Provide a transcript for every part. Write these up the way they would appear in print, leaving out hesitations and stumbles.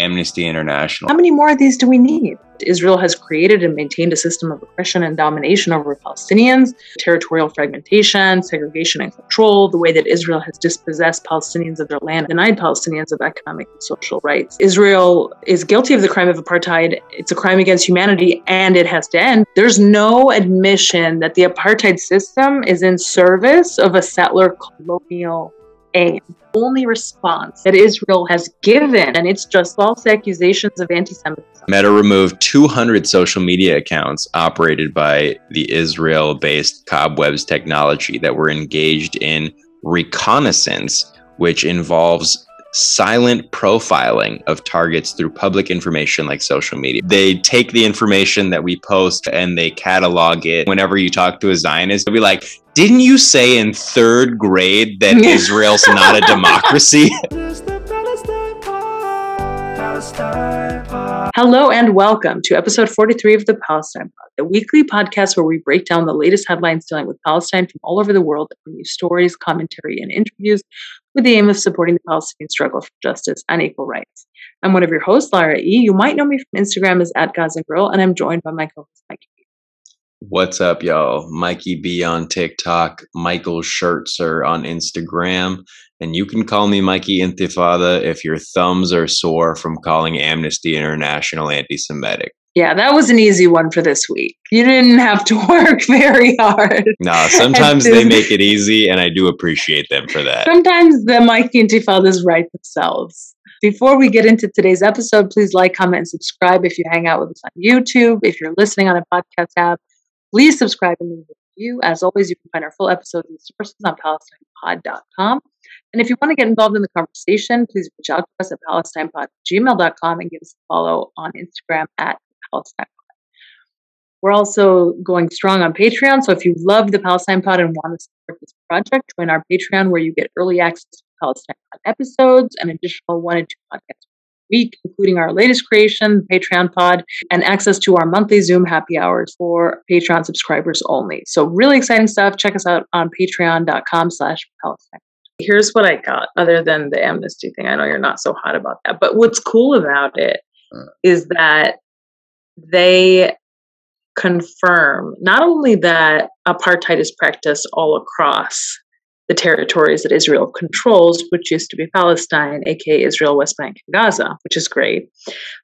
Amnesty International. How many more of these do we need? Israel has created and maintained a system of oppression and domination over Palestinians, territorial fragmentation, segregation and control, the way that Israel has dispossessed Palestinians of their land, denied Palestinians of economic and social rights. Israel is guilty of the crime of apartheid. It's a crime against humanity, and it has to end. There's no admission that the apartheid system is in service of a settler colonial aim. The only response that Israel has given, and it's just false accusations of anti-Semitism. Meta removed 200 social media accounts operated by the Israel-based Cobwebs technology that were engaged in reconnaissance, which involves silent profiling of targets through public information like social media. They take the information that we post and they catalog it. Whenever you talk to a Zionist, they'll be like, didn't you say in third grade that Israel's not a democracy? Hello and welcome to episode 43 of the Palestine Pod, the weekly podcast where we break down the latest headlines dealing with Palestine from all over the world and bring you stories, commentary, and interviews with the aim of supporting the Palestinian struggle for justice and equal rights. I'm one of your hosts, Lara E. You might know me from Instagram as @GazaGirl, and I'm joined by my co-host, Mikey B. What's up, y'all? Mikey B on TikTok, Michael Schertzer on Instagram, and you can call me Mikey Intifada if your thumbs are sore from calling Amnesty International anti-Semitic. Yeah, that was an easy one for this week. You didn't have to work very hard. Nah, sometimes they make it easy, and I do appreciate them for that. Sometimes the Mikey Intifadas write themselves. Before we get into today's episode, please like, comment, and subscribe if you hang out with us on YouTube. If you're listening on a podcast app, please subscribe and leave a review. As always, you can find our full episodes and sources on Palestinepod.com. And if you want to get involved in the conversation, please reach out to us at palestinepod@gmail.com and give us a follow on Instagram @PalestinePod. We're also going strong on Patreon, so if you love the Palestine Pod and want to support this project, join our Patreon where you get early access to Palestine Pod episodes, an additional 1 and 2 podcasts a week, including our latest creation, Patreon Pod, and access to our monthly Zoom happy hours for Patreon subscribers only. So really exciting stuff. Check us out on patreon.com/Palestine. Here's what I got, other than the amnesty thing. I know you're not so hot about that, but what's cool about it is that they confirm not only that apartheid is practiced all across the territories that Israel controls, which used to be Palestine, aka Israel, West Bank, and Gaza, which is great,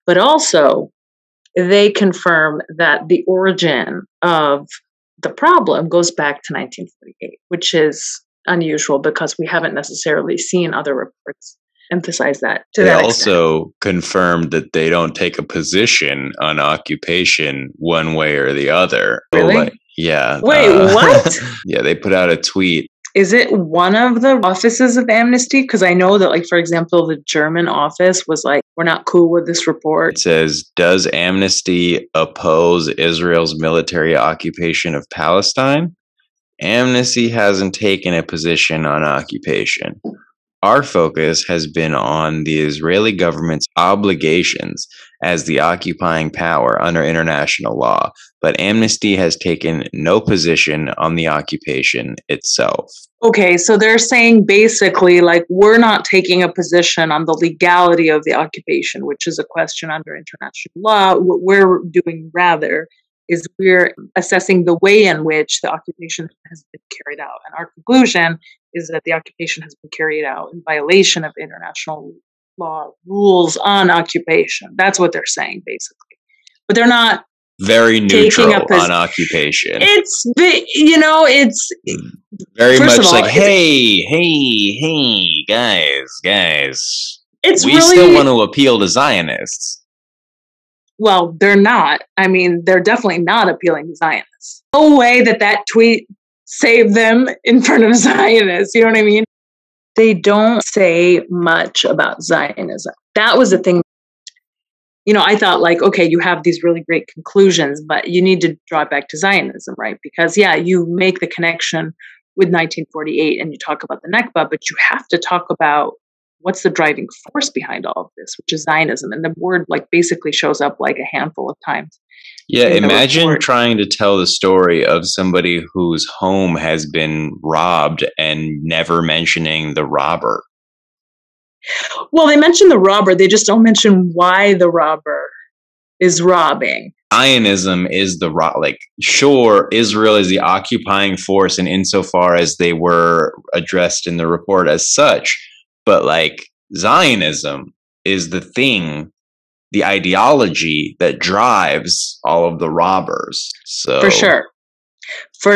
but also they confirm that the origin of the problem goes back to 1948, which is unusual because we haven't necessarily seen other reports emphasize that to that extent. They also confirmed that they don't take a position on occupation one way or the other. Really? Yeah. Wait, what? Yeah, they put out a tweet. Is it one of the offices of Amnesty? Because I know that, like, for example, the German office was like, we're not cool with this report. It says, does Amnesty oppose Israel's military occupation of Palestine? Amnesty hasn't taken a position on occupation. Our focus has been on the Israeli government's obligations as the occupying power under international law, but Amnesty has taken no position on the occupation itself. Okay, so they're saying basically, like, we're not taking a position on the legality of the occupation, which is a question under international law. What we're doing rather is we're assessing the way in which the occupation has been carried out. And our conclusion is that the occupation has been carried out in violation of international law rules on occupation. That's what they're saying, basically. But they're not very neutral on occupation. It's very much like, hey, guys. We really, still want to appeal to Zionists. Well, they're not. I mean, they're definitely not appealing to Zionists. No way that tweet saved them in front of Zionists. You know what I mean? They don't say much about Zionism. That was the thing. I thought, like, okay, you have these really great conclusions, but you need to draw it back to Zionism, right? Because, yeah, you make the connection with 1948 and you talk about the Nakba, but you have to talk about what's the driving force behind all of this, which is Zionism. And the word, like, basically shows up like a handful of times. Yeah, imagine trying to tell the story of somebody whose home has been robbed and never mentioning the robber. Well, they mention the robber. They just don't mention why the robber is robbing. Zionism is sure, Israel is the occupying force, and insofar as they were addressed in the report as such, but like Zionism is the thing, the ideology that drives all of the robbers. So For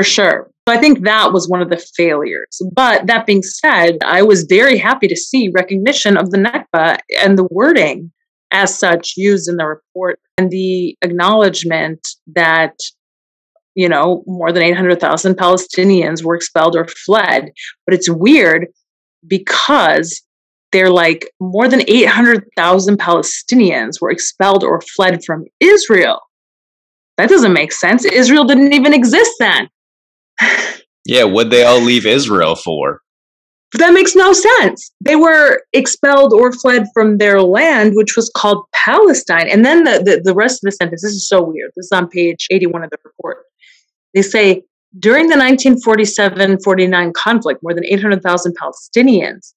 sure. So I think that was one of the failures. But that being said, I was very happy to see recognition of the Nakba and the wording as such used in the report, and the acknowledgement that, more than 800,000 Palestinians were expelled or fled. But it's weird because they're like more than 800,000 Palestinians were expelled or fled from Israel. That doesn't make sense. Israel didn't even exist then. Yeah, what'd they all leave Israel for? That makes no sense. They were expelled or fled from their land, which was called Palestine. And then the rest of the sentence, this is so weird. This is on page 81 of the report. They say, during the 1947-49 conflict, more than 800,000 Palestinians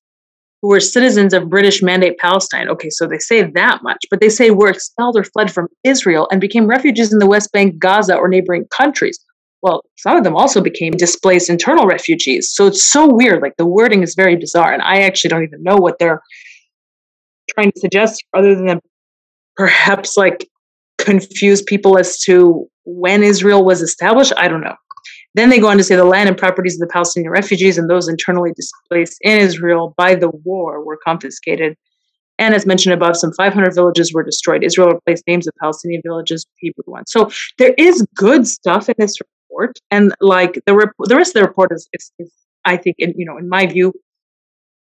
who were citizens of British Mandate Palestine. Okay, so they say that much, but they say were expelled or fled from Israel and became refugees in the West Bank, Gaza, or neighboring countries. Well, some of them also became displaced internal refugees. So it's so weird. Like, the wording is very bizarre. And I actually don't even know what they're trying to suggest, other than perhaps like confuse people as to when Israel was established. I don't know. Then they go on to say the land and properties of the Palestinian refugees and those internally displaced in Israel by the war were confiscated. And as mentioned above, some 500 villages were destroyed. Israel replaced names of Palestinian villages with Hebrew ones. So there is good stuff in this report. And like the rest of the report is I think, in my view,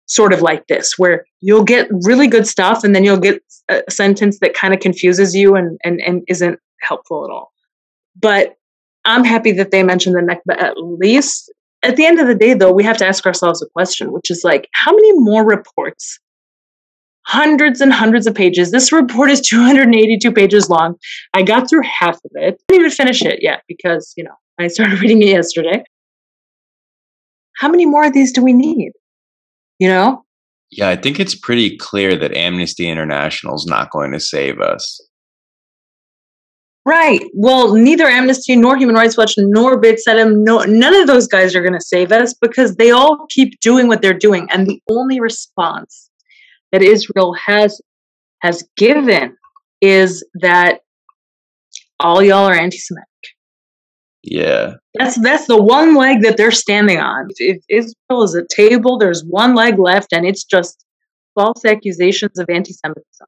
sort of like this, where you'll get really good stuff and then you'll get a sentence that kind of confuses you and isn't helpful at all. But I'm happy that they mentioned the Nakba at least. At the end of the day, though, we have to ask ourselves a question, which is like, how many more reports? Hundreds and hundreds of pages. This report is 282 pages long. I got through half of it. I didn't even finish it yet because, I started reading it yesterday. How many more of these do we need? Yeah, I think it's pretty clear that Amnesty International is not going to save us. Right. Well, neither Amnesty nor Human Rights Watch nor B'Tselem, none of those guys are going to save us because they all keep doing what they're doing. And the only response that Israel has given is that all y'all are anti-Semitic. Yeah. That's the one leg that they're standing on. If Israel is a table, there's one leg left, and it's just false accusations of anti-Semitism.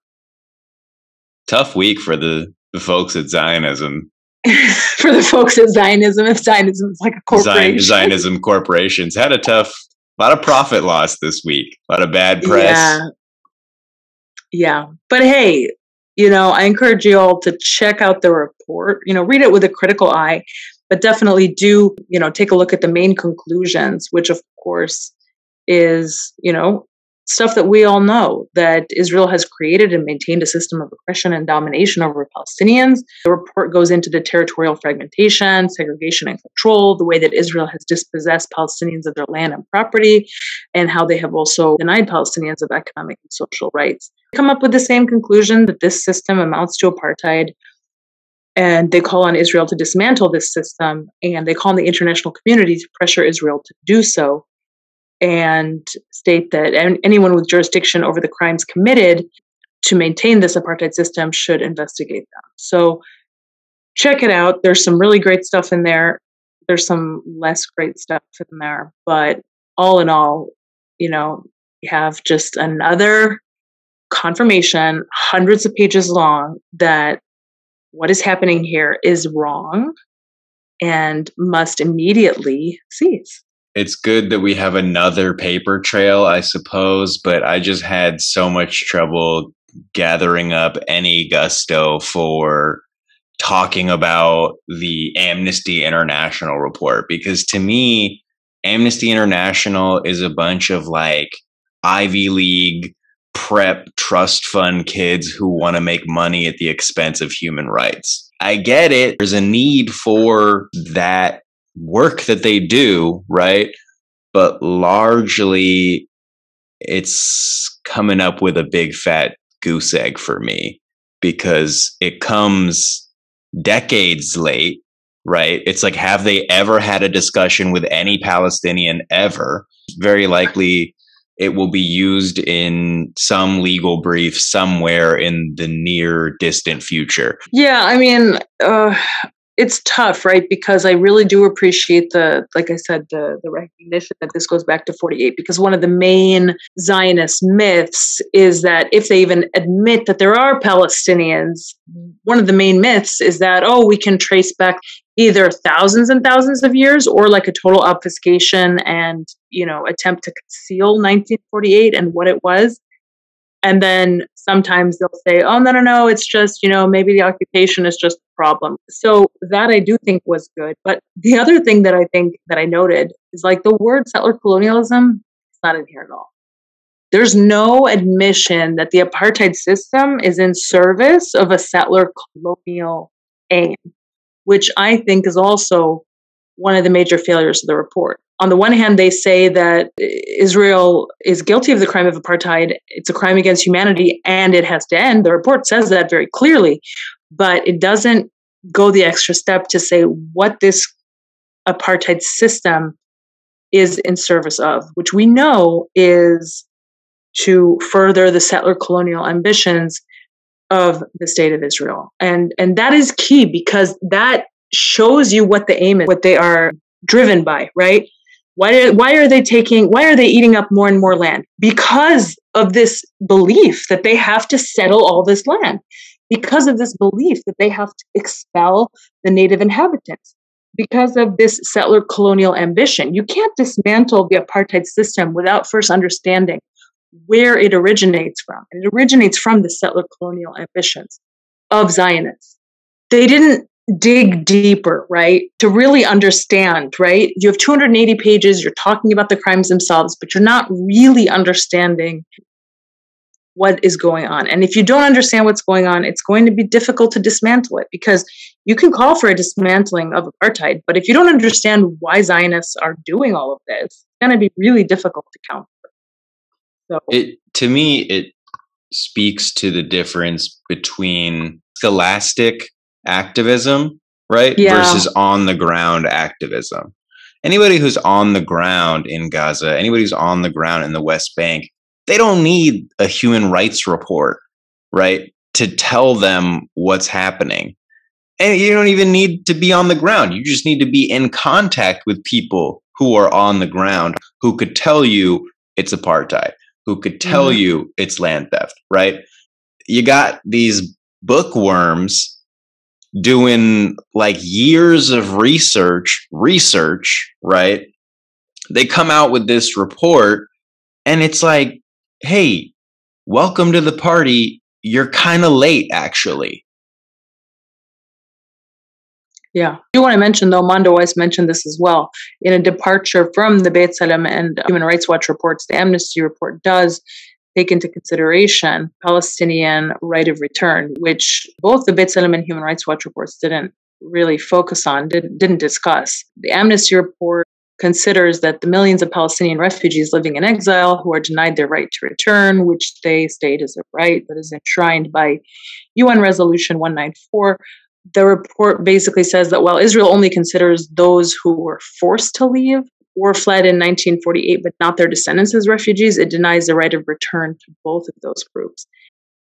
Tough week for the folks at Zionism. For the folks at Zionism, if Zionism is like a corporation. Zionism corporations had a lot of profit loss this week. A lot of bad press. Yeah. But hey, I encourage you all to check out the report, read it with a critical eye, but definitely do, take a look at the main conclusions, which of course is, stuff that we all know, that Israel has created and maintained a system of oppression and domination over Palestinians. The report goes into the territorial fragmentation, segregation, and control, the way that Israel has dispossessed Palestinians of their land and property, and how they have also denied Palestinians of economic and social rights. They come up with the same conclusion that this system amounts to apartheid, and they call on Israel to dismantle this system, and they call on the international community to pressure Israel to do so, and state that anyone with jurisdiction over the crimes committed to maintain this apartheid system should investigate them. So check it out. There's some really great stuff in there. There's some less great stuff in there. But all in all, you have just another confirmation, hundreds of pages long, that what is happening here is wrong and must immediately cease. It's good that we have another paper trail, I suppose, but I just had so much trouble gathering up any gusto for talking about the Amnesty International report, because to me, Amnesty International is a bunch of like Ivy League prep trust fund kids who want to make money at the expense of human rights. I get it. There's a need for that work that they do, right? But largely, it's coming up with a big fat goose egg for me, because it comes decades late, right? It's like, have they ever had a discussion with any Palestinian ever? Very likely it will be used in some legal brief somewhere in the near distant future. Yeah, I mean, it's tough, right? Because I really do appreciate like I said, the recognition that this goes back to 48, because one of the main Zionist myths is that if they even admit that there are Palestinians, one of the main myths is that, oh, we can trace back either thousands and thousands of years, or like a total obfuscation and, attempt to conceal 1948 and what it was. And then sometimes they'll say, oh, no, it's just, maybe the occupation is just a problem. So that I do think was good. But the other thing that I think that I noted is like the word settler colonialism is not in here at all. There's no admission that the apartheid system is in service of a settler colonial aim, which I think is also one of the major failures of the report. On the one hand, they say that Israel is guilty of the crime of apartheid. It's a crime against humanity and it has to end. The report says that very clearly, but it doesn't go the extra step to say what this apartheid system is in service of, which we know is to further the settler colonial ambitions of the state of Israel. And that is key, because that shows you what the aim is, what they are driven by, right? Why are they eating up more and more land? Because of this belief that they have to settle all this land, because of this belief that they have to expel the native inhabitants, because of this settler colonial ambition. You can't dismantle the apartheid system without first understanding where it originates from. And it originates from the settler colonial ambitions of Zionists. They didn't dig deeper, right? To really understand, right? You have 280 pages, you're talking about the crimes themselves, but you're not really understanding what is going on. And if you don't understand what's going on, it's going to be difficult to dismantle it, because you can call for a dismantling of apartheid, but if you don't understand why Zionists are doing all of this, it's going to be really difficult to counter. So to me, it speaks to the difference between scholastic activism, right? Yeah. Versus on the ground activism. Anybody who's on the ground in Gaza, anybody who's on the ground in the West Bank, they don't need a human rights report, right, to tell them what's happening. And you don't even need to be on the ground. You just need to be in contact with people who are on the ground, who could tell you it's apartheid, who could tell you it's land theft, right? You got these bookworms doing like years of research, right? They come out with this report and it's like, hey, welcome to the party. You're kind of late, actually. Yeah. I do want to mention, though, Mondo Weiss mentioned this as well. In a departure from the B'Tselem and Human Rights Watch reports, the Amnesty report does take into consideration Palestinian right of return, which both the B'Tselem and Human Rights Watch reports didn't really focus on, didn't discuss. The Amnesty report considers that the millions of Palestinian refugees living in exile who are denied their right to return, which they state is a right that is enshrined by UN Resolution 194, the report basically says that while Israel only considers those who were forced to leave or fled in 1948, but not their descendants as refugees, it denies the right of return to both of those groups.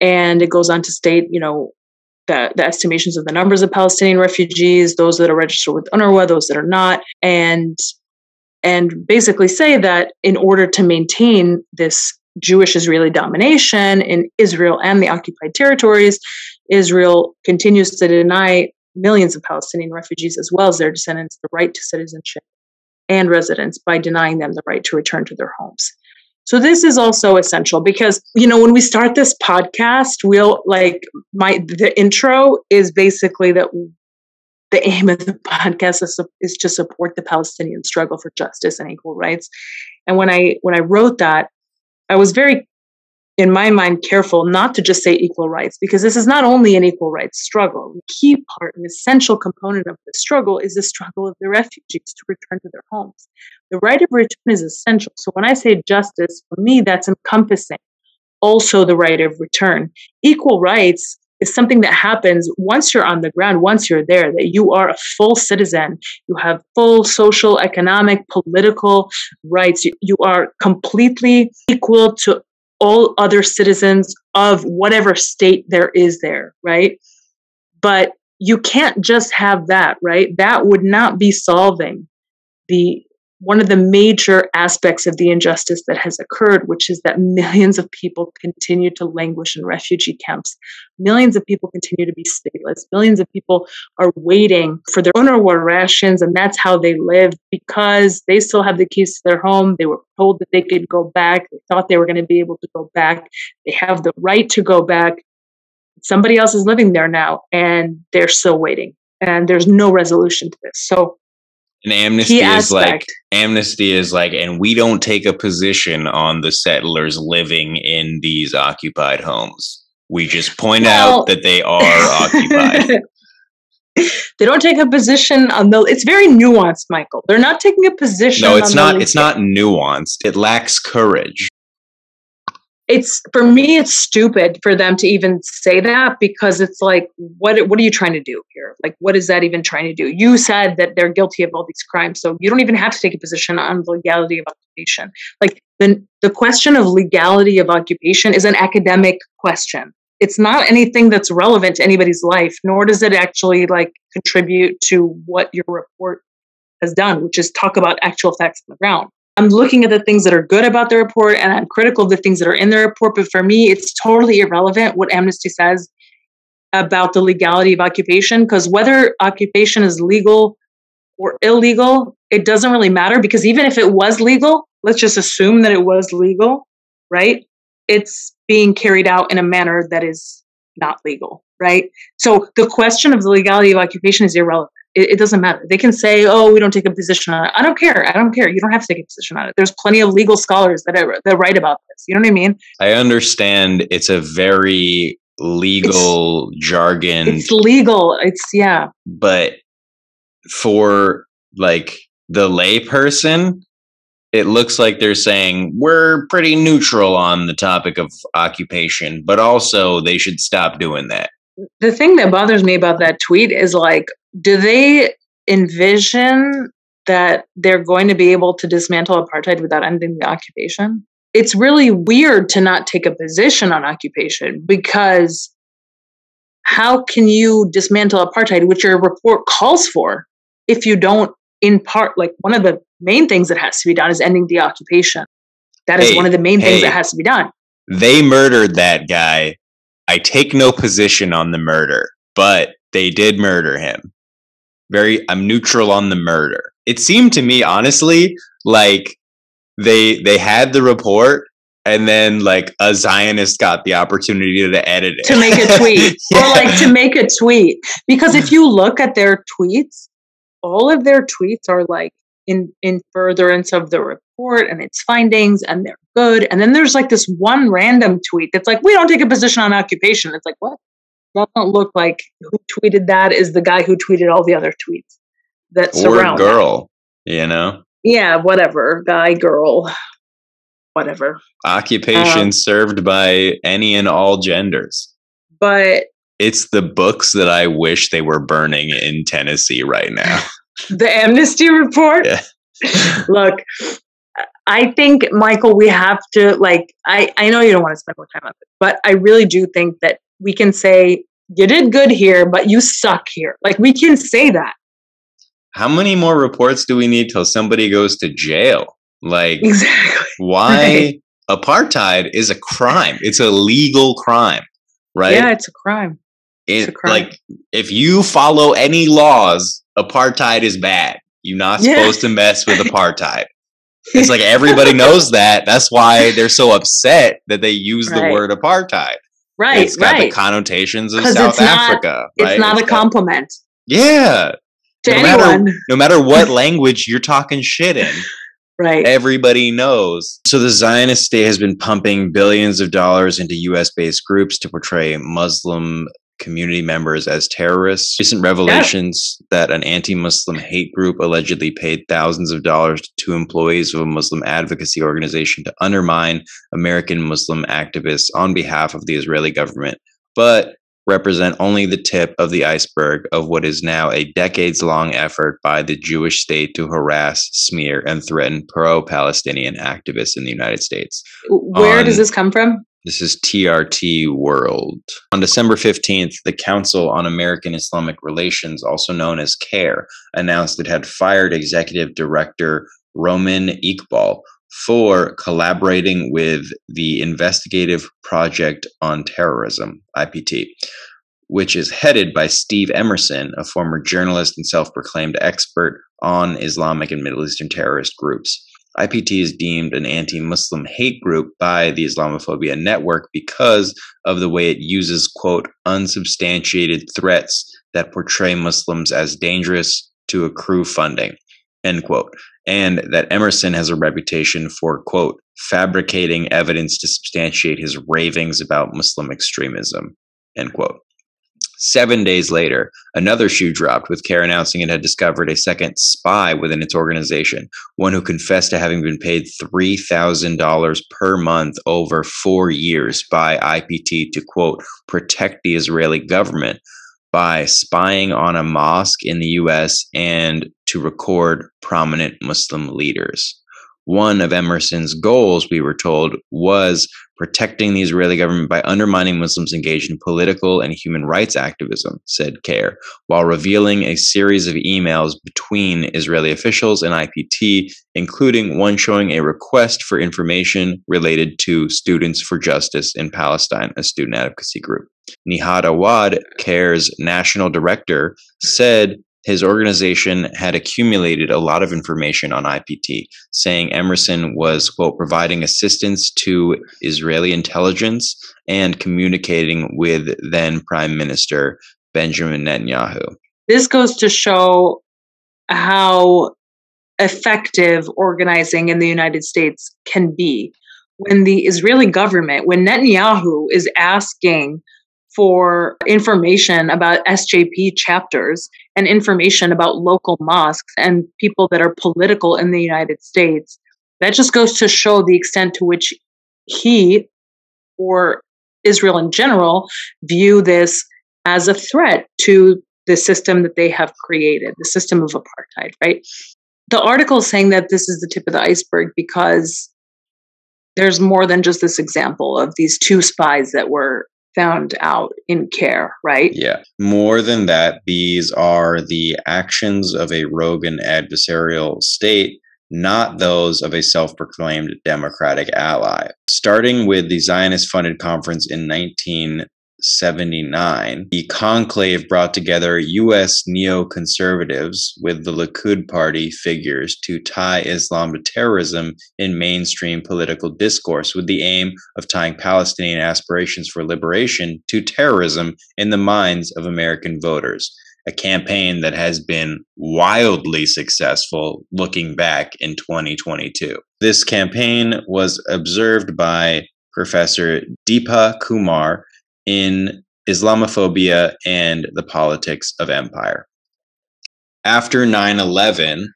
And it goes on to state, the estimations of the numbers of Palestinian refugees, those that are registered with UNRWA, those that are not, and basically say that in order to maintain this Jewish-Israeli domination in Israel and the occupied territories, Israel continues to deny millions of Palestinian refugees as well as their descendants the right to citizenship and residence by denying them the right to return to their homes. So this is also essential because, when we start this podcast, the intro is basically that the aim of the podcast is to support the Palestinian struggle for justice and equal rights. And when I wrote that, I was very in my mind, careful not to just say equal rights, because this is not only an equal rights struggle. The key part, an essential component of the struggle, is the struggle of the refugees to return to their homes. The right of return is essential. So when I say justice, for me, that's encompassing also the right of return. Equal rights is something that happens once you're on the ground, once you're there, that you are a full citizen. You have full social, economic, political rights. You are completely equal to all other citizens of whatever state there is there, right? But you can't just have that, right? That would not be solving one of the major aspects of the injustice that has occurred, which is that millions of people continue to languish in refugee camps. Millions of people continue to be stateless. Millions of people are waiting for their UNRWA rations, and that's how they live, because they still have the keys to their home. They were told that they could go back. They thought they were going to be able to go back. They have the right to go back. Somebody else is living there now, and they're still waiting. And there's no resolution to this. So, and Amnesty is like, and we don't take a position on the settlers living in these occupied homes. We just point out that they are occupied. They don't take a position on it's very nuanced, Michael. They're not taking a position. No, it's not. It's not nuanced. It lacks courage. For me, it's stupid for them to even say that, because it's like, what are you trying to do here? Like, what is that even trying to do? You said that they're guilty of all these crimes, so you don't even have to take a position on the legality of occupation. Like, the question of legality of occupation is an academic question. It's not anything that's relevant to anybody's life, nor does it actually contribute to what your report has done, which is talk about actual facts on the ground. I'm looking at the things that are good about the report, and I'm critical of the things that are in the report. But for me, it's totally irrelevant what Amnesty says about the legality of occupation, because whether occupation is legal or illegal, it doesn't really matter, because even if it was legal, let's just assume that it was legal, right? It's being carried out in a manner that is not legal, right? So the question of the legality of occupation is irrelevant. It doesn't matter. They can say, "Oh, we don't take a position on it." I don't care. You don't have to take a position on it. There's plenty of legal scholars that write about this. You know what I mean? I understand it's a very legal jargon. It's legal. Yeah. But for the lay person, it looks like they're saying we're pretty neutral on the topic of occupation, but also they should stop doing that. The thing that bothers me about that tweet is do they envision that they're going to be able to dismantle apartheid without ending the occupation? It's really weird to not take a position on occupation, because how can you dismantle apartheid, which your report calls for, if you don't, in part, one of the main things that has to be done is ending the occupation. That is one of the main things that has to be done. They murdered that guy. I take no position on the murder, but they did murder him. I'm neutral on the murder. It seemed to me, honestly, like they had the report, and then a Zionist got the opportunity to edit it. To make a tweet. Yeah. Or to make a tweet. Because if you look at their tweets, all of their tweets are in furtherance of the report and its findings, and they're good. And then there's this one random tweet that's we don't take a position on occupation. It's what? That don't look like who tweeted that is the guy who tweeted all the other tweets that surround that. Or girl, you know? Yeah, whatever. Guy, girl, whatever. Occupation served by any and all genders. But it's the books that I wish they were burning in Tennessee right now. The Amnesty report? Yeah. Look, I think, Michael, we have to, I know you don't want to spend more time on it, but I really do think that we can say, you did good here, but you suck here. We can say that. How many more reports do we need till somebody goes to jail? Exactly. Why? Right. Apartheid is a crime. It's a legal crime, right? Yeah, it's a crime. It's a crime. If you follow any laws, apartheid is bad. You're not supposed to mess with apartheid. It's everybody knows that. That's why they're so upset that they use the word apartheid. Right, it's got the connotations of South Africa. It's not a compliment. Yeah. To anyone. No matter what language you're talking shit in, Right. Everybody knows. So the Zionist state has been pumping billions of dollars into US-based groups to portray Muslim community members as terrorists. Recent revelations that an anti-Muslim hate group allegedly paid thousands of dollars to two employees of a Muslim advocacy organization to undermine American Muslim activists on behalf of the Israeli government, but represent only the tip of the iceberg of what is now a decades-long effort by the Jewish state to harass, smear, and threaten pro-Palestinian activists in the United States. Where does this come from? This is TRT World. On December 15th, the Council on American Islamic Relations, also known as CAIR, announced it had fired Executive Director Roman Iqbal for collaborating with the Investigative Project on Terrorism, IPT, which is headed by Steve Emerson, a former journalist and self-proclaimed expert on Islamic and Middle Eastern terrorist groups. IPT is deemed an anti-Muslim hate group by the Islamophobia Network because of the way it uses, quote, unsubstantiated threats that portray Muslims as dangerous to accrue funding, end quote, and that Emerson has a reputation for, quote, fabricating evidence to substantiate his ravings about Muslim extremism, end quote. 7 days later, another shoe dropped, with CAIR announcing it had discovered a second spy within its organization, one who confessed to having been paid $3,000 per month over 4 years by IPT to, quote, protect the Israeli government by spying on a mosque in the U.S. and to record prominent Muslim leaders. One of Emerson's goals, we were told, was protecting the Israeli government by undermining Muslims engaged in political and human rights activism, said CAIR, while revealing a series of emails between Israeli officials and IPT, including one showing a request for information related to Students for Justice in Palestine, a student advocacy group. Nihad Awad, CAIR's national director, said his organization had accumulated a lot of information on IPT, saying Emerson was, quote, providing assistance to Israeli intelligence and communicating with then Prime Minister Benjamin Netanyahu. This goes to show how effective organizing in the United States can be. When the Israeli government, when Netanyahu is asking for information about SJP chapters and information about local mosques and people that are political in the United States, that just goes to show the extent to which he, or Israel in general, view this as a threat to the system that they have created, the system of apartheid, right? The article is saying that this is the tip of the iceberg because there's more than just this example of these two spies that were found out in CAIR, right? Yeah. More than that, these are the actions of a rogue and adversarial state, not those of a self-proclaimed democratic ally. Starting with the Zionist-funded conference in 1979, the conclave brought together U.S. neoconservatives with the Likud party figures to tie Islam to terrorism in mainstream political discourse, with the aim of tying Palestinian aspirations for liberation to terrorism in the minds of American voters. A campaign that has been wildly successful looking back in 2022. This campaign was observed by Professor Deepa Kumar in Islamophobia and the Politics of Empire. After 9/11,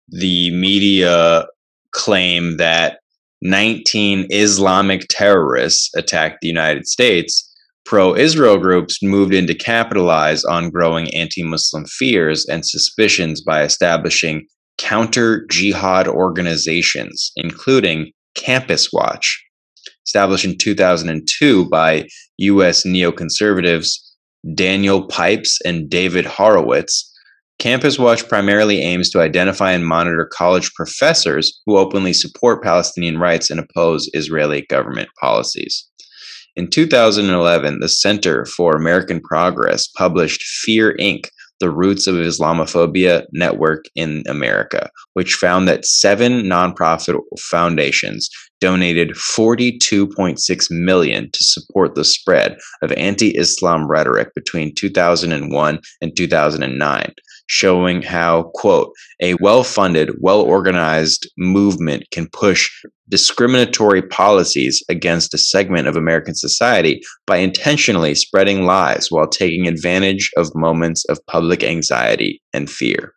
the media claimed that 19 Islamic terrorists attacked the United States. Pro-Israel groups moved in to capitalize on growing anti-Muslim fears and suspicions by establishing counter-jihad organizations, including Campus Watch, established in 2002 by U.S. neoconservatives Daniel Pipes and David Horowitz. Campus Watch primarily aims to identify and monitor college professors who openly support Palestinian rights and oppose Israeli government policies. In 2011, the Center for American Progress published Fear, Inc., The Roots of Islamophobia Network in America, which found that 7 nonprofit foundations donated $42.6 million to support the spread of anti-Islam rhetoric between 2001 and 2009. showing how, quote, a well-funded, well-organized movement can push discriminatory policies against a segment of American society by intentionally spreading lies while taking advantage of moments of public anxiety and fear.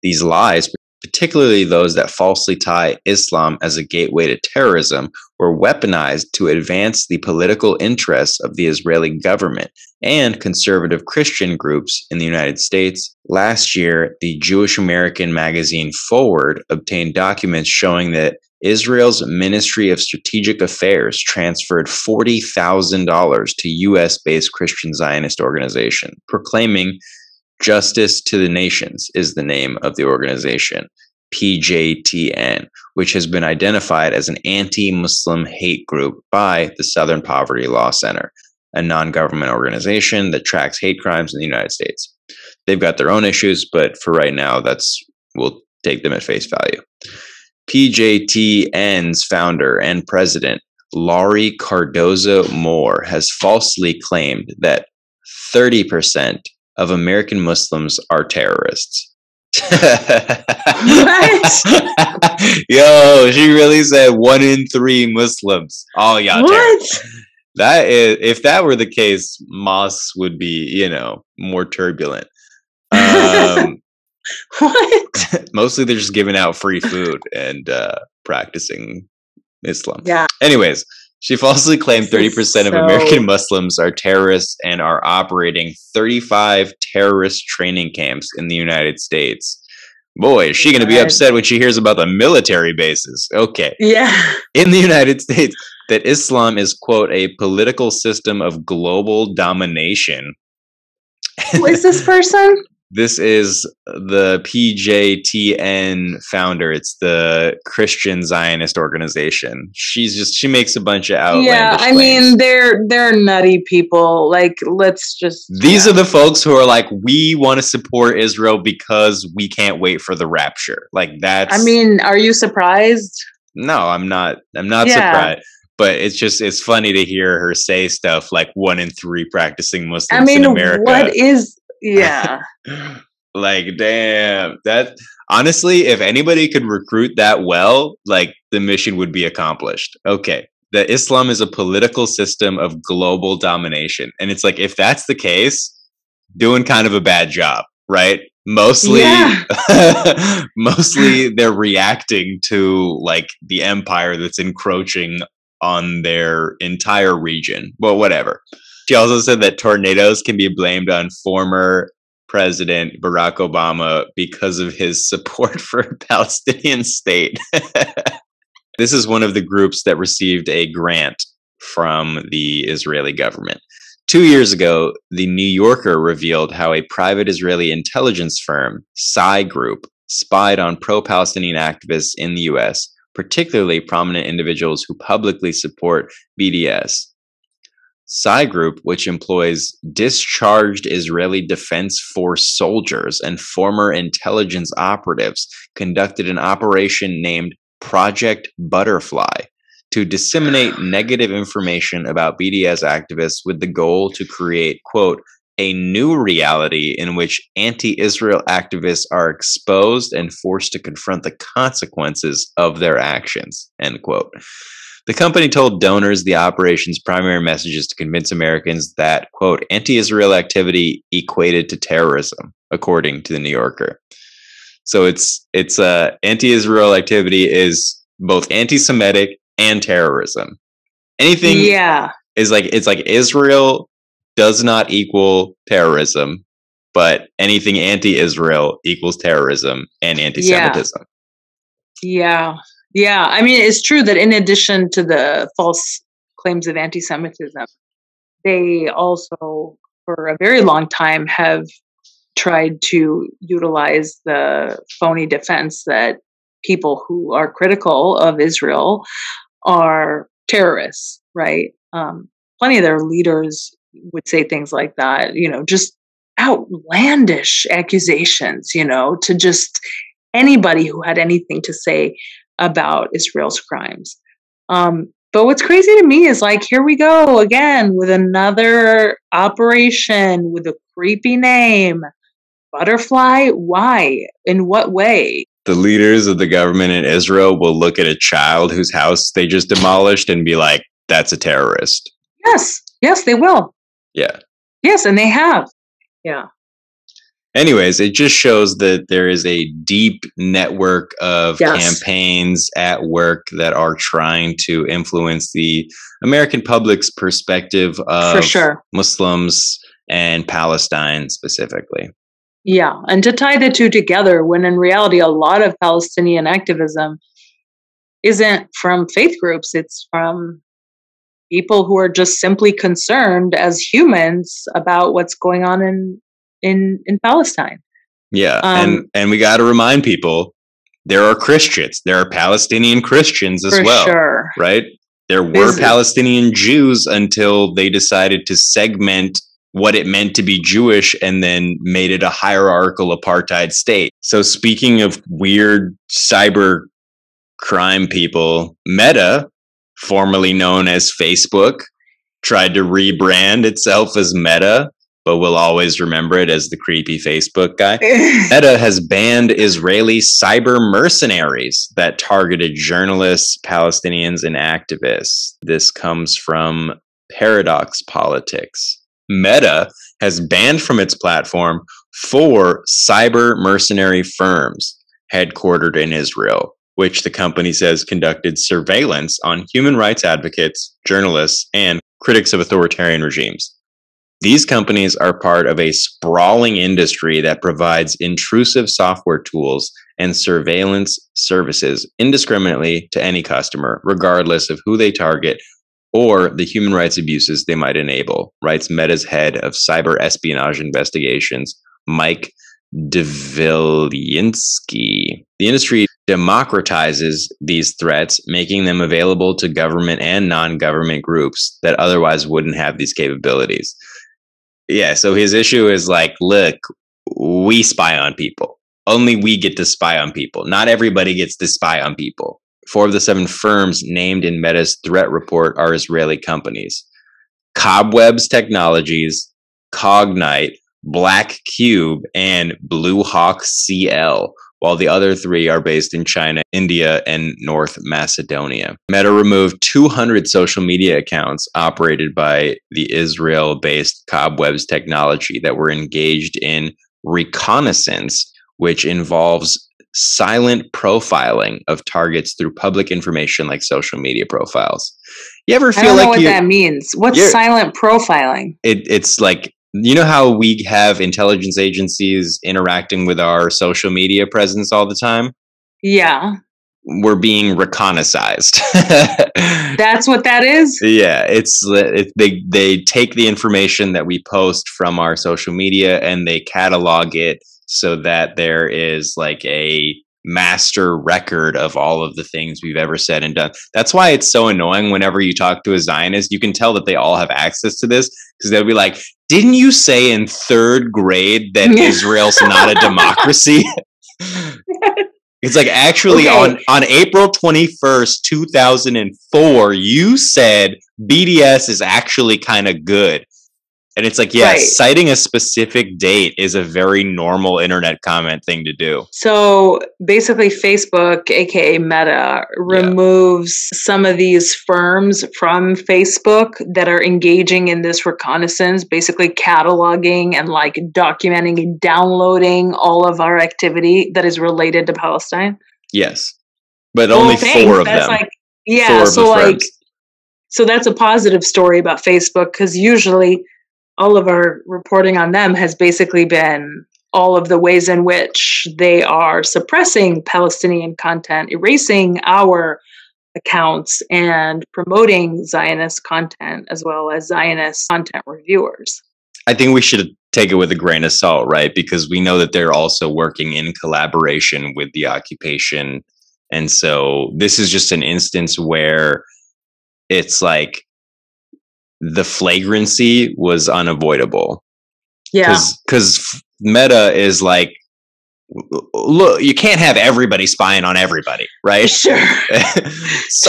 These lies, particularly those that falsely tie Islam as a gateway to terrorism, were weaponized to advance the political interests of the Israeli government and conservative Christian groups in the United States. Last year, the Jewish American magazine Forward obtained documents showing that Israel's Ministry of Strategic Affairs transferred $40,000 to U.S.-based Christian Zionist organization, proclaiming Justice to the Nations is the name of the organization, PJTN, which has been identified as an anti-Muslim hate group by the Southern Poverty Law Center, a non-government organization that tracks hate crimes in the United States. They've got their own issues, but for right now, we'll take them at face value. PJTN's founder and president, Laurie Cardozo Moore, has falsely claimed that 30% of American Muslims are terrorists. What? Yo, she really said 1 in 3 Muslims. Oh, yeah. What? That is, if that were the case, mosques would be, more turbulent. What? Mostly they're just giving out free food and practicing Islam. Yeah. Anyways, she falsely claimed 30% of American Muslims are terrorists and are operating 35 terrorist training camps in the United States. Boy, is she going to be upset when she hears about the military bases. Okay. Yeah. In the United States, that Islam is, quote, a political system of global domination. Who is this person? This is the PJTN founder. It's the Christian Zionist organization. She makes a bunch of outlandish claims. Mean, they're nutty people. Like, let's just. These are the folks who are like, we want to support Israel because we can't wait for the rapture. Like, that's. I mean, are you surprised? No, I'm not. I'm not surprised. But it's funny to hear her say stuff like 1 in 3 practicing Muslims in America. What is. Yeah. Like, damn, that honestly, if anybody could recruit that well, like, the mission would be accomplished. Okay. That Islam is a political system of global domination. And it's like, if that's the case, doing kind of a bad job, right? Mostly they're reacting to like the empire that's encroaching on their entire region. Well, whatever. She also said that tornadoes can be blamed on former President Barack Obama because of his support for a Palestinian state. This is one of the groups that received a grant from the Israeli government. 2 years ago, the New Yorker revealed how a private Israeli intelligence firm, Psy Group, spied on pro-Palestinian activists in the U.S., particularly prominent individuals who publicly support BDS. Psy Group, which employs discharged Israeli Defense Force soldiers and former intelligence operatives, conducted an operation named Project Butterfly to disseminate negative information about BDS activists with the goal to create, quote, a new reality in which anti-Israel activists are exposed and forced to confront the consequences of their actions, end quote. The company told donors the operation's primary message is to convince Americans that, quote, anti-Israel activity equated to terrorism, according to the New Yorker. So it's anti-Israel activity is both anti-Semitic and terrorism. Anything is like, it's like Israel does not equal terrorism, but anything anti-Israel equals terrorism and anti-Semitism. Yeah. I mean, it's true that in addition to the false claims of anti-Semitism, they also, for a very long time, have tried to utilize the phony defense that people who are critical of Israel are terrorists, right? Plenty of their leaders would say things like that, just outlandish accusations, to just anybody who had anything to say about Israel's crimes. But what's crazy to me is like, here we go again with another operation with a creepy name, butterfly? Why? In what way? The leaders of the government in Israel will look at a child whose house they just demolished and be like, that's a terrorist. Yes. Yes, they will. Yeah. Yes, and they have. Yeah. Anyways, it just shows that there is a deep network of Yes. campaigns at work that are trying to influence the American public's perspective of For sure. Muslims and Palestine specifically. Yeah, and to tie the two together, when in reality, a lot of Palestinian activism isn't from faith groups, it's from people who are just simply concerned as humans about what's going on in Palestine. Yeah, and we got to remind people there are Christians, there are Palestinian Christians as well, sure. Right? There were Palestinian Jews until they decided to segment what it meant to be Jewish and then made it a hierarchical apartheid state. So speaking of weird cyber crime people, Meta, formerly known as Facebook, tried to rebrand itself as Meta, but we'll always remember it as the creepy Facebook guy. Meta has banned Israeli cyber mercenaries that targeted journalists, Palestinians, and activists. This comes from Paradox Politics. Meta has banned from its platform 4 cyber mercenary firms headquartered in Israel, which the company says conducted surveillance on human rights advocates, journalists, and critics of authoritarian regimes. These companies are part of a sprawling industry that provides intrusive software tools and surveillance services indiscriminately to any customer, regardless of who they target or the human rights abuses they might enable, writes Meta's head of cyber espionage investigations, Mike Dvilinsky. The industry democratizes these threats, making them available to government and non-government groups that otherwise wouldn't have these capabilities. Yeah, so his issue is like, look, we spy on people. Only we get to spy on people. Not everybody gets to spy on people. 4 of the 7 firms named in Meta's threat report are Israeli companies. Cobwebs Technologies, Cognite, Black Cube, and Blue Hawk CL, while the other 3 are based in China, India, and North Macedonia. Meta removed 200 social media accounts operated by the Israel-based Cobwebs Technology that were engaged in reconnaissance, which involves silent profiling of targets through public information like social media profiles. You ever feel I don't know like what that means? What's silent profiling? It's like, you know how we have intelligence agencies interacting with our social media presence all the time? Yeah. We're being reconnaissized. That's what that is? Yeah, they take the information that we post from our social media and they catalog it so that there is like a master record of all of the things we've ever said and done. That's why it's so annoying whenever you talk to a Zionist. You can tell that they all have access to this because they'll be like, didn't you say in 3rd grade that Israel's not a democracy? It's like, actually, on April 21st, 2004, you said BDS is actually kind of good. And it's like, yeah, citing a specific date is a very normal internet comment thing to do. So basically Facebook, aka Meta, removes some of these firms from Facebook that are engaging in this reconnaissance, basically cataloging and like documenting and downloading all of our activity that is related to Palestine. Yes. But only 4 of them. Like, yeah, so that's a positive story about Facebook, because usually all of our reporting on them has basically been all of the ways in which they are suppressing Palestinian content, erasing our accounts, and promoting Zionist content as well as Zionist content reviewers. I think we should take it with a grain of salt, right? Because we know that they're also working in collaboration with the occupation. And so this is just an instance where it's like, the flagrancy was unavoidable. Yeah. Because Meta is like, look, you can't have everybody spying on everybody, right? Sure.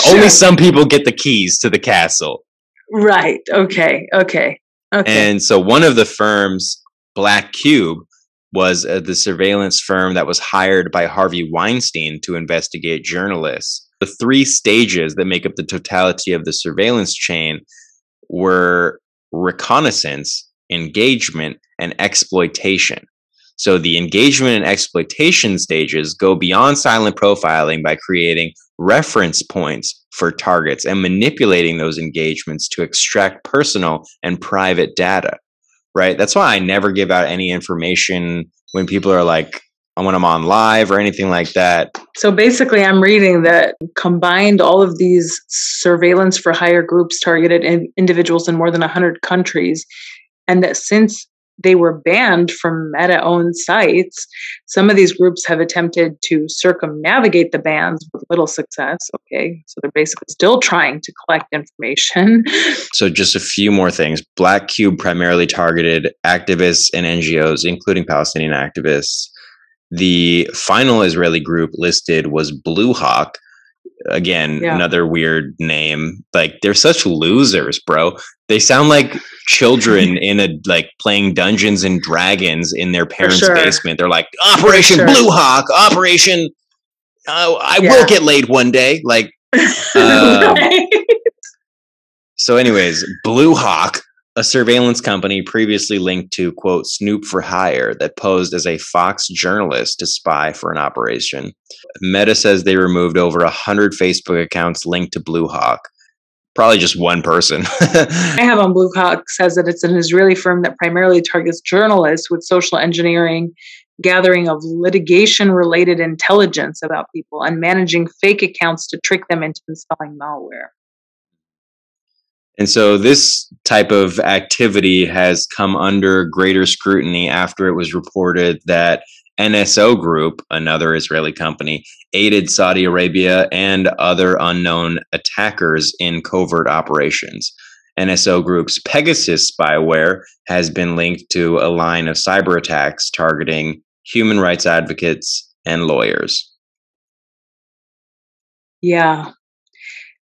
Only some people get the keys to the castle. Right. Okay. And so one of the firms, Black Cube, was the surveillance firm that was hired by Harvey Weinstein to investigate journalists. The three stages that make up the totality of the surveillance chain were reconnaissance, engagement, and exploitation. So the engagement and exploitation stages go beyond silent profiling by creating reference points for targets and manipulating those engagements to extract personal and private data, right? That's why I never give out any information when people are like, when I'm on live or anything like that. So basically, I'm reading that combined all of these surveillance for hire groups targeted individuals in more than 100 countries, and that since they were banned from Meta-owned sites, some of these groups have attempted to circumnavigate the bans with little success. Okay, so they're basically still trying to collect information. So just a few more things. Black Cube primarily targeted activists and NGOs, including Palestinian activists. The final Israeli group listed was Blue Hawk. Again, another weird name. Like, they're such losers, bro. They sound like children in a playing Dungeons and Dragons in their parents' basement. They're like, Operation Blue Hawk, Operation I will get laid one day. Like, Right. So anyways, Blue Hawk, a surveillance company previously linked to, quote, Snoop for Hire, that posed as a Fox journalist to spy for an operation. Meta says they removed over 100 Facebook accounts linked to Blue Hawk. Probably just one person. I have on Blue Hawk says that it's an Israeli firm that primarily targets journalists with social engineering, gathering of litigation-related intelligence about people, and managing fake accounts to trick them into installing malware. And so this type of activity has come under greater scrutiny after it was reported that NSO Group, another Israeli company, aided Saudi Arabia and other unknown attackers in covert operations. NSO Group's Pegasus spyware has been linked to a line of cyber attacks targeting human rights advocates and lawyers. Yeah.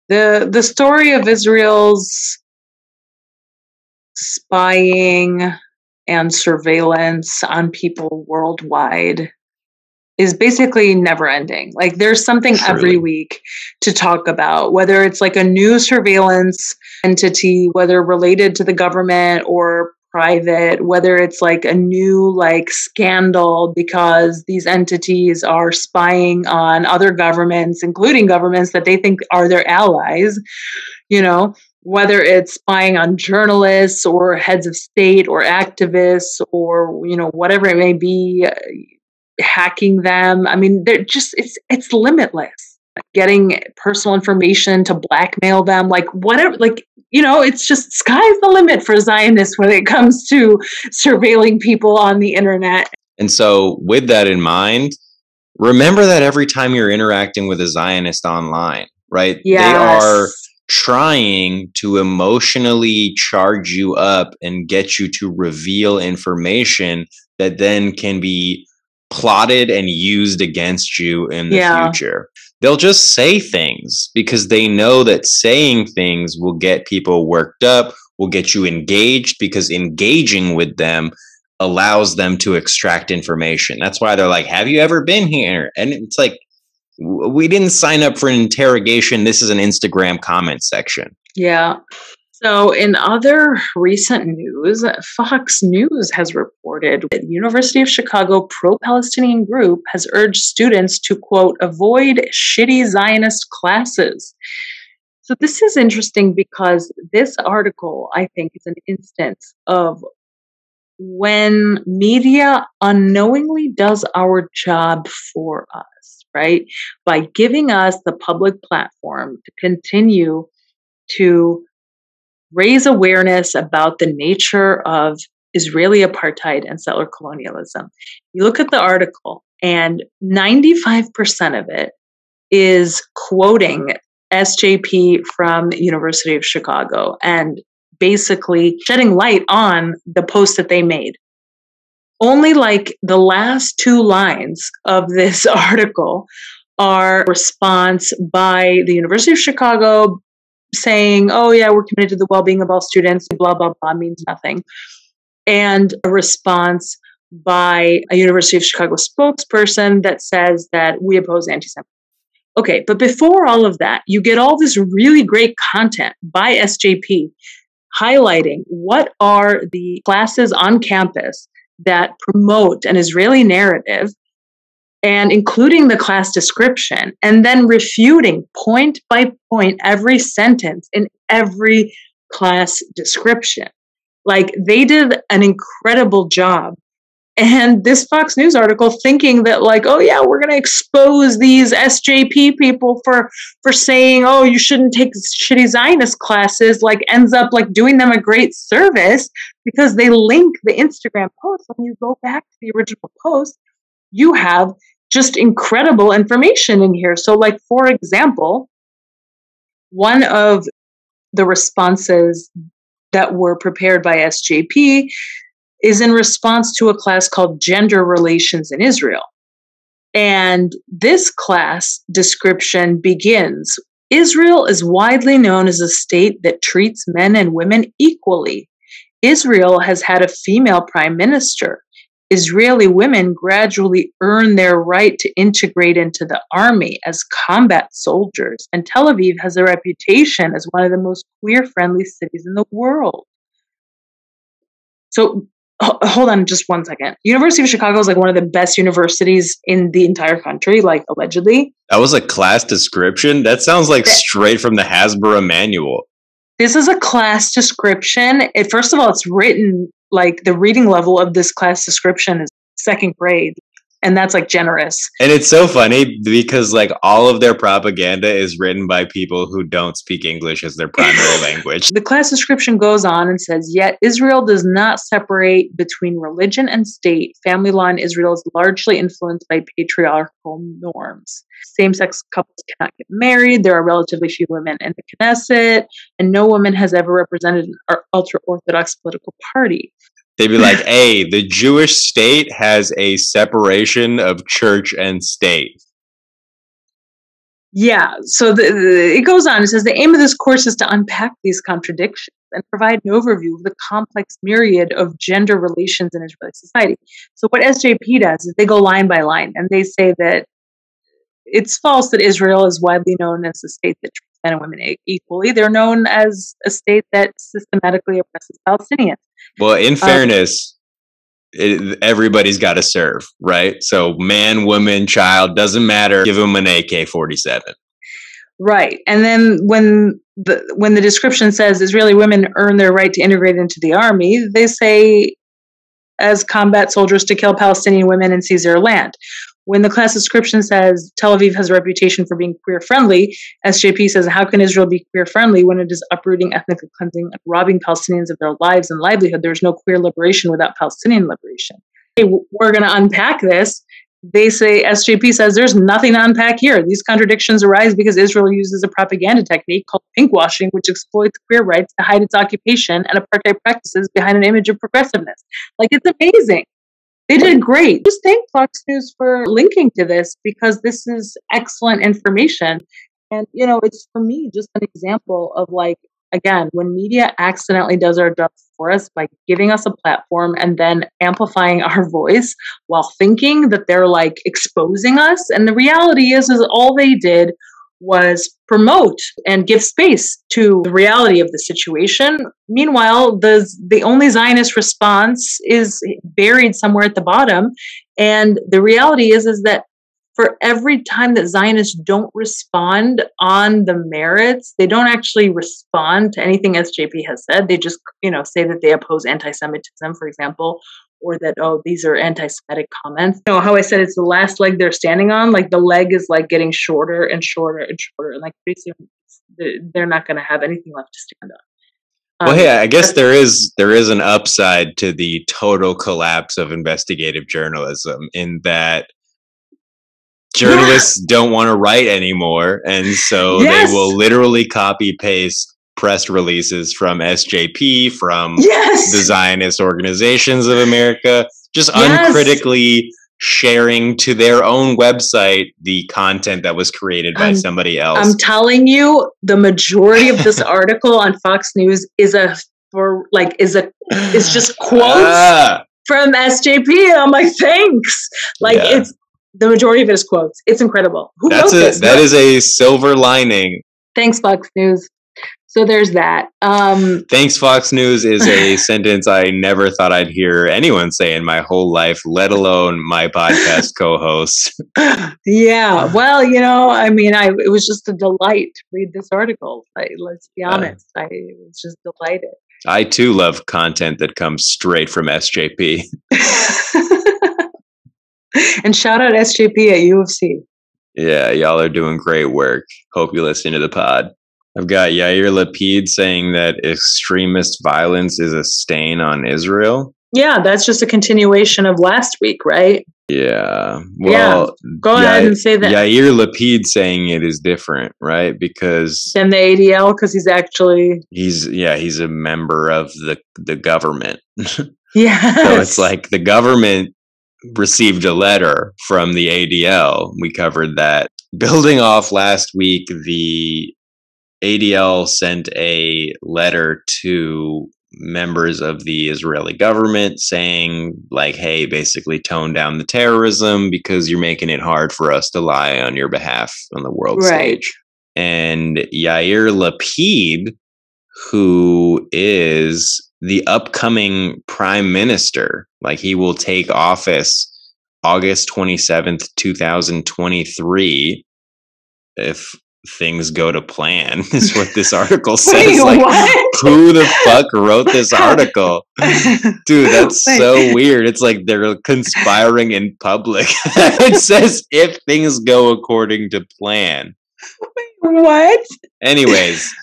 The story of Israel's spying and surveillance on people worldwide is basically never ending. Like, there's something every week to talk about, whether it's like a new surveillance entity, whether related to the government or private, whether it's like a new scandal because these entities are spying on other governments, including governments that they think are their allies, whether it's spying on journalists or heads of state or activists or, whatever it may be, hacking them. I mean, they're just, it's limitless. Getting personal information to blackmail them, whatever, it's just sky's the limit for Zionists when it comes to surveilling people on the internet. And so with that in mind, remember that every time you're interacting with a Zionist online, right? Yes. They are trying to emotionally charge you up and get you to reveal information that then can be plotted and used against you in the future. They'll just say things because they know that saying things will get people worked up, will get you engaged, because engaging with them allows them to extract information. That's why they're like, have you ever been here? And it's like, we didn't sign up for an interrogation. This is an Instagram comment section. Yeah. So in other recent news, Fox News has reported that the University of Chicago pro-Palestinian group has urged students to, quote, avoid shitty Zionist classes. So this is interesting because this article, I think, is an instance of when media unknowingly does our job for us, right? By giving us the public platform to continue to raise awareness about the nature of Israeli apartheid and settler colonialism. You look at the article, and 95% of it is quoting SJP from the University of Chicago and basically shedding light on the post that they made. Only the last two lines of this article are a response by the University of Chicago saying, oh yeah, we're committed to the well-being of all students, blah, blah, blah, means nothing. And a response by a University of Chicago spokesperson that says that we oppose anti-Semitism. Okay, but before all of that, you get all this really great content by SJP highlighting what are the classes on campus that promote an Israeli narrative and including the class description, and then refuting point by point every sentence in every class description. Like, they did an incredible job. And this Fox News article thinking that, like, oh yeah, we're going to expose these SJP people for saying, oh, you shouldn't take shitty Zionist classes, like, ends up like doing them a great service because they link the Instagram post. When you go back to the original post, you have just incredible information in here. So, like, for example, one of the responses that were prepared by SJP is in response to a class called Gender Relations in Israel. And this class description begins, Israel is widely known as a state that treats men and women equally. Israel has had a female prime minister. Israeli women gradually earn their right to integrate into the army as combat soldiers, and Tel Aviv has a reputation as one of the most queer-friendly cities in the world. So, hold on just one second. University of Chicago is like one of the best universities in the entire country, like, allegedly. That was a class description? That sounds like straight from the Hasbro manual. This is a class description. First of all, it's written, like, the reading level of this class description is second grade. And that's, like, generous. And it's so funny because, like, all of their propaganda is written by people who don't speak English as their primary language. The class description goes on and says, yet Israel does not separate between religion and state. Family law in Israel is largely influenced by patriarchal norms. Same-sex couples cannot get married. There are relatively few women in the Knesset, and no woman has ever represented an ultra-Orthodox political party. They'd be like, hey, the Jewish state has a separation of church and state. Yeah, so it goes on. It says, the aim of this course is to unpack these contradictions and provide an overview of the complex myriad of gender relations in Israeli society. So what SJP does is they go line by line, and they say that it's false that Israel is widely known as a state that treats men and women equally. They're known as a state that systematically oppresses Palestinians. Well, in fairness, everybody's got to serve, right? So man, woman, child, doesn't matter. Give them an AK-47. Right. And then when the description says Israeli women earn their right to integrate into the army, they say as combat soldiers to kill Palestinian women and seize their land. When the class description says Tel Aviv has a reputation for being queer-friendly, SJP says, how can Israel be queer-friendly when it is uprooting, ethnically cleansing, and robbing Palestinians of their lives and livelihood? There's no queer liberation without Palestinian liberation. Hey, we're going to unpack this. They say, SJP says, there's nothing to unpack here. These contradictions arise because Israel uses a propaganda technique called pinkwashing, which exploits queer rights to hide its occupation and apartheid practices behind an image of progressiveness. Like, it's amazing. They did great. Just thank Fox News for linking to this because this is excellent information. And, you know, it's for me just an example of, like, again, when media accidentally does our job for us by giving us a platform and then amplifying our voice while thinking that they're, like, exposing us. And the reality is all they did was promote and give space to the reality of the situation. Meanwhile, the only Zionist response is buried somewhere at the bottom. And the reality is that for every time that Zionists don't respond on the merits, they don't actually respond to anything SJP has said. They just, say that they oppose anti-Semitism, for example, or that, oh, these are anti-Semitic comments. You know how I said it's the last leg they're standing on? Like, the leg is, like, getting shorter and shorter and shorter. And, like, pretty soon they're not going to have anything left to stand on. Well, yeah, I guess there is an upside to the total collapse of investigative journalism in that journalists don't want to write anymore. And so they will literally copy paste press releases from SJP, from the Zionist organizations of America, just uncritically sharing to their own website the content that was created by somebody else. I'm telling you, the majority of this article on Fox News is just quotes from SJP. And I'm like, thanks. Like, it's the majority of it is quotes. It's incredible. Who wrote this? That is a silver lining. Thanks, Fox News. So there's that. Thanks, Fox News is a sentence I never thought I'd hear anyone say in my whole life, let alone my podcast co-host. Yeah. Well, I mean, it was just a delight to read this article. Let's be honest. I was just delighted. I too love content that comes straight from SJP. And shout out SJP at U of C. Yeah, y'all are doing great work. Hope you listen to the pod. I've got Yair Lapid saying that extremist violence is a stain on Israel. Yeah, that's just a continuation of last week, right? Yeah. Well, go ahead and say that. Yair Lapid saying it is different, right? Because than the ADL, because he's a member of the government. Yeah. So it's like the government received a letter from the ADL. We covered that. Building off last week, the ADL sent a letter to members of the Israeli government saying, like, hey, basically tone down the terrorism because you're making it hard for us to lie on your behalf on the world stage. And Yair Lapid, who is the upcoming prime minister, like he will take office August 27th, 2023, if things go to plan, is what this article says. Wait, like, what? Who the fuck wrote this article? Dude, that's so weird. It's like they're conspiring in public. It says if things go according to plan. Wait, what? Anyways,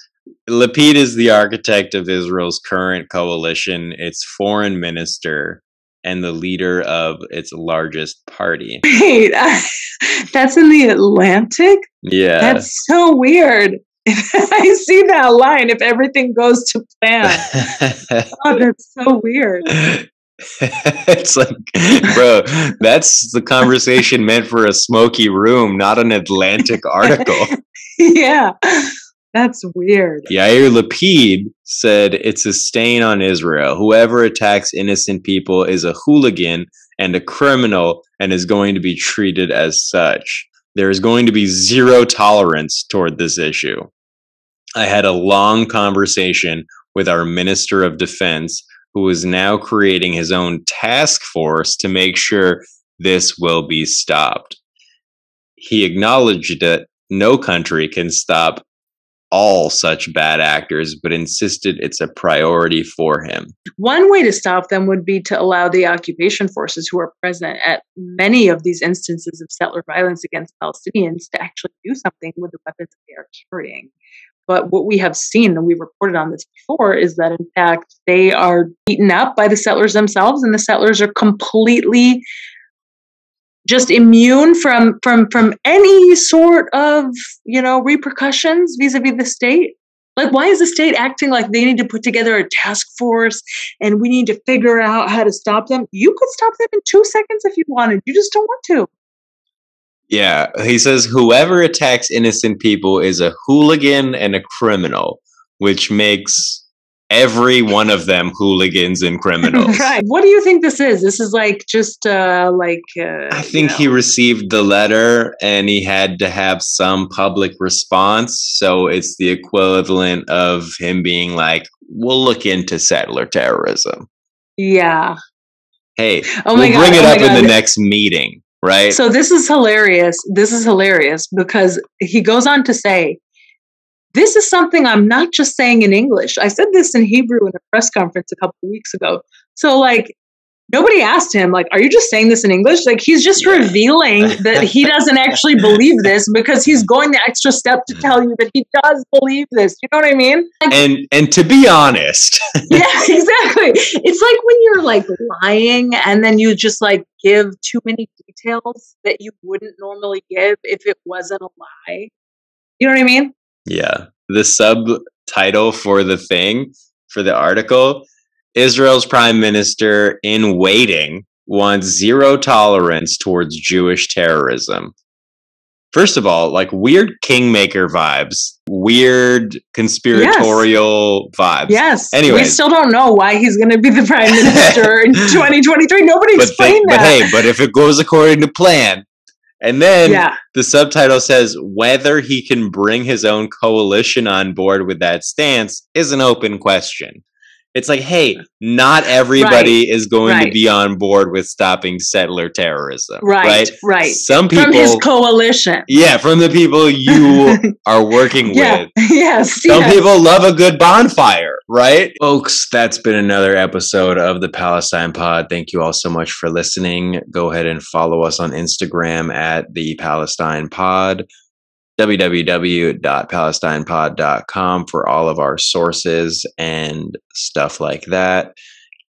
Lapid is the architect of Israel's current coalition, its foreign minister, and the leader of its largest party. Wait, that's in the Atlantic? Yeah. That's so weird. I see that line, if everything goes to plan. Oh, that's so weird. It's like, bro, that's the conversation meant for a smoky room, not an Atlantic article. Yeah. That's weird. Yair Lapid said it's a stain on Israel. Whoever attacks innocent people is a hooligan and a criminal and is going to be treated as such. There is going to be zero tolerance toward this issue. I had a long conversation with our Minister of Defense, who is now creating his own task force to make sure this will be stopped. He acknowledged that no country can stop all such bad actors, but insisted it's a priority for him. One way to stop them would be to allow the occupation forces who are present at many of these instances of settler violence against Palestinians to actually do something with the weapons they are carrying. But what we have seen, and we reported on this before, is that in fact they are beaten up by the settlers themselves, and the settlers are completely just immune from any sort of, repercussions vis-a-vis the state. Like, why is the state acting like they need to put together a task force and we need to figure out how to stop them? You could stop them in 2 seconds if you wanted. You just don't want to. Yeah, he says whoever attacks innocent people is a hooligan and a criminal, which makes every one of them hooligans and criminals. Right. What do you think this is? This is like just I think he received the letter and he had to have some public response. So it's the equivalent of him being like, we'll look into settler terrorism. Yeah. Hey, we'll bring it up in the next meeting, right? So this is hilarious. This is hilarious because he goes on to say, this is something I'm not just saying in English. I said this in Hebrew in a press conference a couple of weeks ago. So, like, nobody asked him, like, are you just saying this in English? Like, he's just revealing that he doesn't actually believe this because he's going the extra step to tell you that he does believe this. You know what I mean? Like, and to be honest. Yeah, exactly. It's like when you're, like, lying and then you just, like, give too many details that you wouldn't normally give if it wasn't a lie. You know what I mean? Yeah. The subtitle for the article, Israel's prime minister in waiting wants zero tolerance towards Jewish terrorism. First of all, like weird kingmaker vibes, weird conspiratorial vibes. Yes. Anyways. We still don't know why he's going to be the prime minister in 2023. Nobody explained that. But if it goes according to plan, and then the subtitle says whether he can bring his own coalition on board with that stance is an open question. It's like, hey, not everybody is going to be on board with stopping settler terrorism. Right. Some people from his coalition. Yeah, from the people you are working with. Yes. Some people love a good bonfire, right? Folks, that's been another episode of the Palestine Pod. Thank you all so much for listening. Go ahead and follow us on Instagram at the Palestine Pod. www.palestinepod.com for all of our sources and stuff like that.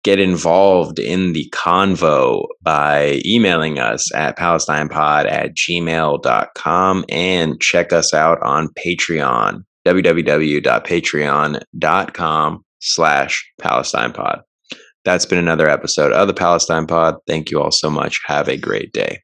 Get involved in the convo by emailing us at palestinepod@gmail.com and check us out on Patreon, www.patreon.com/PalestinePod. That's been another episode of the Palestine Pod. Thank you all so much. Have a great day.